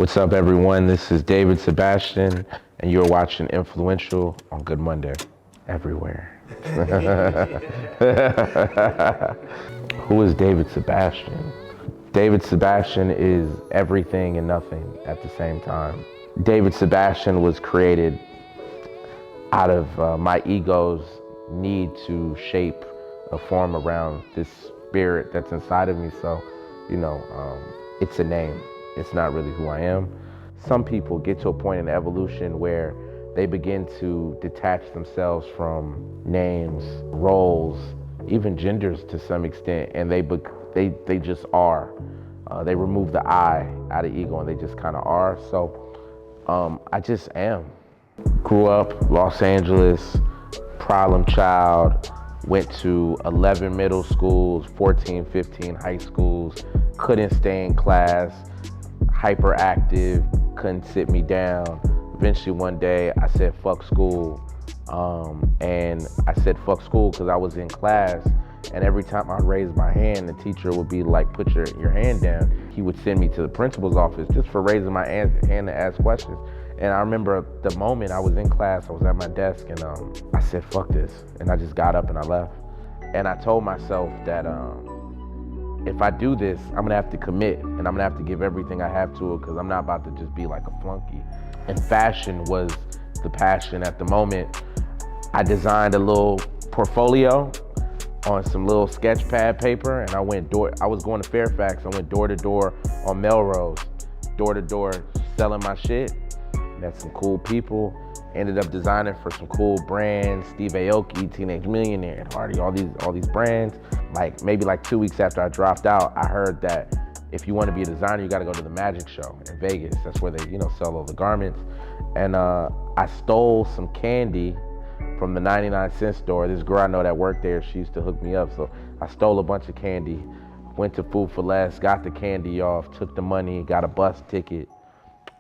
What's up, everyone? This is David Sabastian, and you're watching Influential on Good Monday, everywhere. Who is David Sabastian? David Sabastian is everything and nothing at the same time. David Sabastian was created out of my ego's need to shape a form around this spirit that's inside of me. So, it's a name. It's not really who I am. Some people get to a point in evolution where they begin to detach themselves from names, roles, even genders to some extent, and they just are. They remove the I out of ego and they just kind of are. So I just am. Grew up Los Angeles, problem child, went to 11 middle schools, 14, 15 high schools, couldn't stay in class, hyperactive, couldn't sit me down. Eventually one day I said, fuck school. And I said, fuck school because I was in class, and every time I raised my hand, the teacher would be like, put your hand down. He would send me to the principal's office just for raising my hand to ask questions. And I remember the moment I was in class, I was at my desk, and I said, fuck this. And I just got up and I left. And I told myself that if I do this, I'm gonna have to commit, and I'm gonna have to give everything I have to it, because I'm not about to just be like a flunky. And fashion was the passion at the moment. I designed a little portfolio on some little sketch pad paper, and I was going to Fairfax. I went door to door on Melrose, door to door selling my shit. Met some cool people, ended up designing for some cool brands, Steve Aoki, Teenage Millionaire, and Hardy, all these brands. Maybe 2 weeks after I dropped out, I heard that if you want to be a designer, you got to go to the Magic Show in Vegas. That's where they, sell all the garments. And I stole some candy from the 99-cent store. This girl I know that worked there, she used to hook me up. So I stole a bunch of candy, went to Food for Less, got the candy off, took the money, got a bus ticket.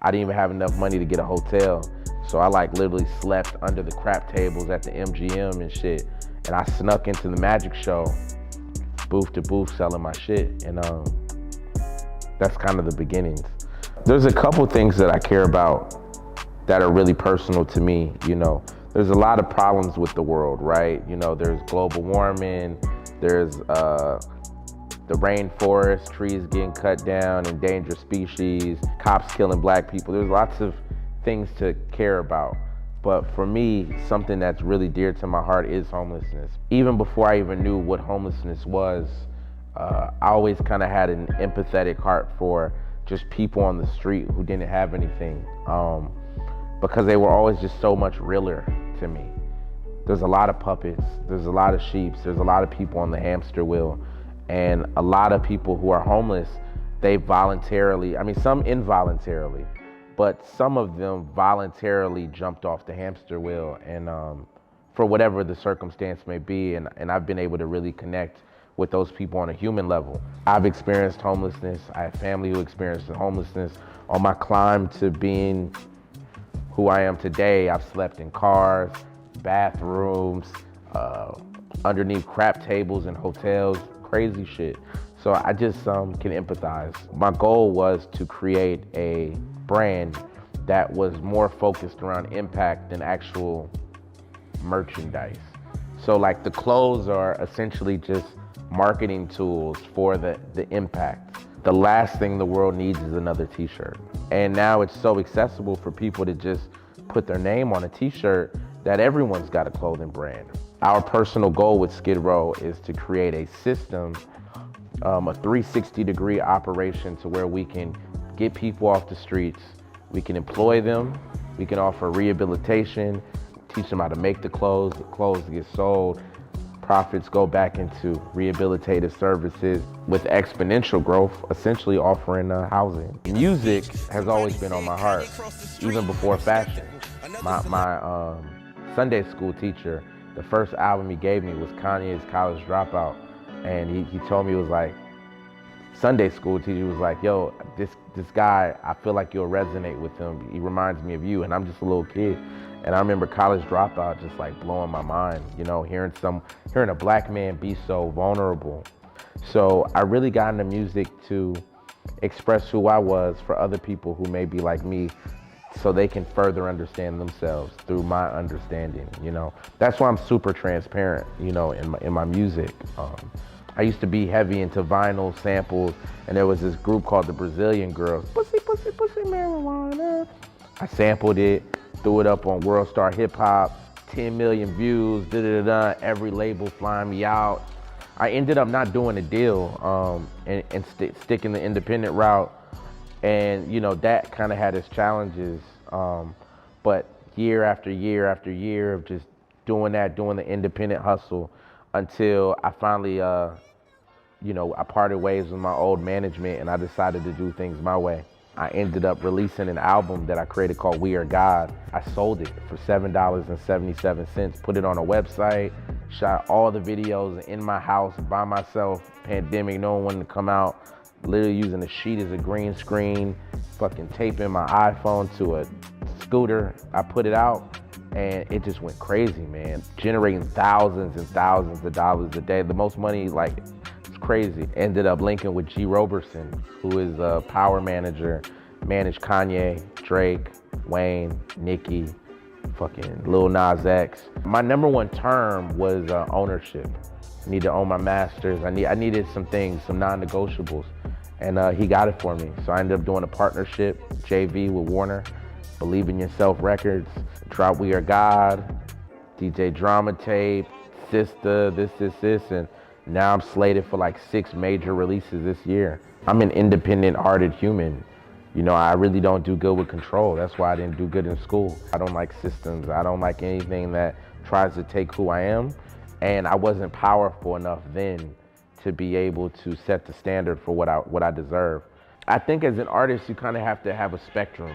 I didn't even have enough money to get a hotel. So I literally slept under the crap tables at the MGM and shit. And I snuck into the Magic Show, booth to booth, selling my shit. And that's kind of the beginnings. There's a couple things that I care about that are really personal to me. There's a lot of problems with the world, right? There's global warming, there's the rainforest, trees getting cut down, endangered species, cops killing black people. There's lots of things to care about. But for me, something that's really dear to my heart is homelessness. Even before I even knew what homelessness was, I always kind of had an empathetic heart for just people on the street who didn't have anything, because they were always just so much realer to me. There's a lot of puppets, there's a lot of sheep, there's a lot of people on the hamster wheel, and a lot of people who are homeless, they voluntarily, some involuntarily, but some of them voluntarily jumped off the hamster wheel, and for whatever the circumstance may be, and I've been able to really connect with those people on a human level. I've experienced homelessness. I have family who experienced homelessness. On my climb to being who I am today, I've slept in cars, bathrooms, underneath crap tables in hotels, crazy shit. So I just can empathize. My goal was to create a brand that was more focused around impact than actual merchandise. So the clothes are essentially just marketing tools for the impact. The last thing the world needs is another t-shirt. And now it's so accessible for people to just put their name on a t-shirt that everyone's got a clothing brand. Our personal goal with Skid Row is to create a system, a 360-degree operation to where we can get people off the streets, we can employ them, we can offer rehabilitation, teach them how to make the clothes get sold, profits go back into rehabilitative services with exponential growth, essentially offering housing. Music has always been on my heart, even before fashion. My Sunday school teacher, the first album he gave me was Kanye's College Dropout. And he told me, it was like, Sunday school teacher was like, yo, this guy, I feel like you'll resonate with him. He reminds me of you. And I'm just a little kid. And I remember College Dropout just blowing my mind, hearing a black man be so vulnerable. So I really got into music to express who I was for other people who may be like me, so they can further understand themselves through my understanding. That's why I'm super transparent, in my music. I used to be heavy into vinyl samples, and there was this group called the Brazilian Girls. Pussy, pussy, pussy, marijuana. I sampled it, threw it up on World Star Hip Hop, 10 million views, every label flying me out. I ended up not doing a deal, and sticking the independent route. And that kind of had its challenges, but year after year after year of just doing the independent hustle, until I finally, I parted ways with my old management and I decided to do things my way. I ended up releasing an album that I created called We Are God. I sold it for $7.77, put it on a website, shot all the videos in my house by myself, pandemic, no one wanted to come out, literally using a sheet as a green screen, fucking taping my iPhone to a scooter. I put it out and it just went crazy, man. Generating thousands and thousands of dollars a day. The most money, it's crazy. Ended up linking with G. Roberson, who is a power manager, managed Kanye, Drake, Wayne, Nicki, fucking Lil Nas X. My number one term was ownership. I need to own my masters. I needed some things, some non-negotiables. And he got it for me. So I ended up doing a partnership, JV with Warner, Believe in Yourself Records, drop We Are God, DJ Drama Tape, Sister, this, and now I'm slated for 6 major releases this year. I'm an independent hearted human. I really don't do good with control. That's why I didn't do good in school. I don't like systems. I don't like anything that tries to take who I am. And I wasn't powerful enough then to be able to set the standard for what I deserve. I think as an artist, you kind of have to have a spectrum.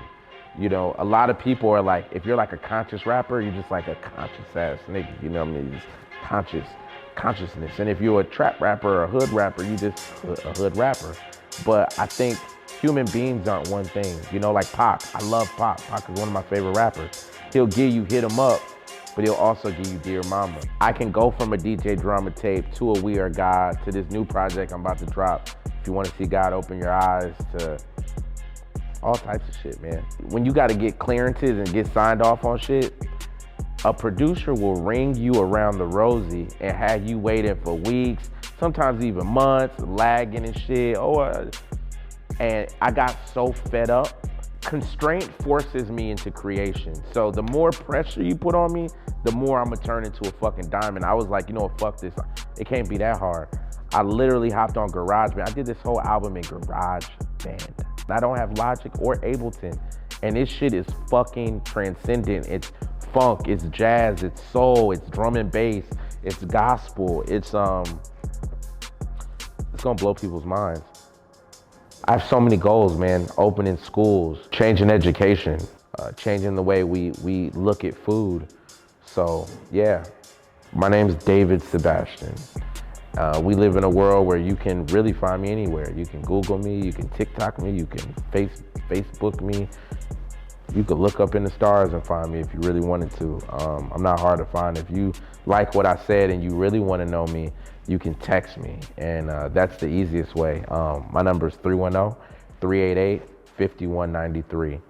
A lot of people are like, if you're a conscious rapper, you're just a conscious ass nigga, what I mean? Just consciousness. And if you're a trap rapper or a hood rapper, you just a hood rapper. But I think human beings aren't one thing. Like Pac, I love Pac. Pac is one of my favorite rappers. He'll give you Hit 'Em Up, but he'll also give you Dear Mama. I can go from a DJ Drama Tape to a We Are God to this new project I'm about to drop. If you want to see God open your eyes, to all types of shit, man. When you got to get clearances and get signed off on shit, a producer will ring you around the rosy and have you waiting for weeks, sometimes even months, lagging and shit. And I got so fed up. Constraint forces me into creation. So the more pressure you put on me, the more I'm gonna turn into a fucking diamond. I was like, fuck this. It can't be that hard. I literally hopped on GarageBand. I did this whole album in GarageBand. I don't have Logic or Ableton. And this shit is fucking transcendent. It's funk, it's jazz, it's soul, it's drum and bass, it's gospel. It's gonna blow people's minds. I have so many goals, man. Opening schools, changing education, changing the way we look at food. So yeah, my name's David Sabastian. We live in a world where you can really find me anywhere. You can Google me, you can TikTok me, you can Facebook me. You could look up in the stars and find me if you really wanted to. I'm not hard to find. If you like what I said and you really want to know me, you can text me, and that's the easiest way. My number is 310-388-5193.